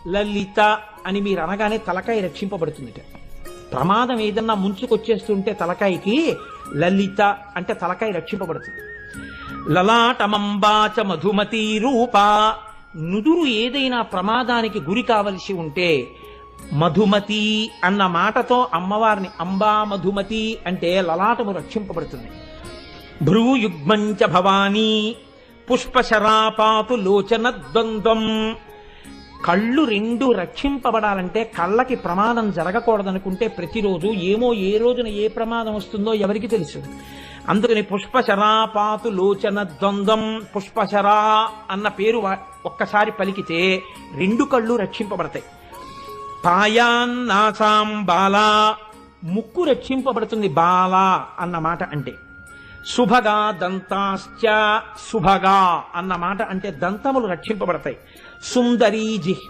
లలిత అని మీరు అనగానే తలకాయ రక్షింపబడుతుంది. ప్రమాదం ఏదన్నా ముంచుకొచ్చేస్తుంటే తలకాయకి లలిత అంటే తలకాయ రక్షింపబడుతుంది. లలాటమంబాచ మధుమతి రూప, నుదురు ఏదైనా ప్రమాదానికి గురి కావలసి ఉంటే మధుమతి అన్న మాటతో అమ్మవారిని అంబా మధుమతి అంటే లలాటము రక్షింపబడుతుంది. భ్రూయుగ్మంచ భవానీ పుష్పశరాపాతు లోచన ద్వంద్వం, కళ్ళు రెండు రక్షింపబడాలంటే కళ్ళకి ప్రమాదం జరగకూడదనుకుంటే ప్రతిరోజు ఏమో ఏ రోజున ఏ ప్రమాదం వస్తుందో ఎవరికి తెలుసు. అందుకని పుష్పశరాపాతు లోచన ద్వంద్వం, పుష్పశరా అన్న పేరు ఒక్కసారి పలికితే రెండు కళ్ళు రక్షింపబడతాయి. పాయాన్నాసాం బాలా, ముక్కు రక్షింపబడుతుంది బాల అన్న మాట అంటే. శుభగా దంతాశ్చ, శుభగా అన్న మాట అంటే దంతములు రక్షింపబడతాయి. సుందరీ జిహ్వ,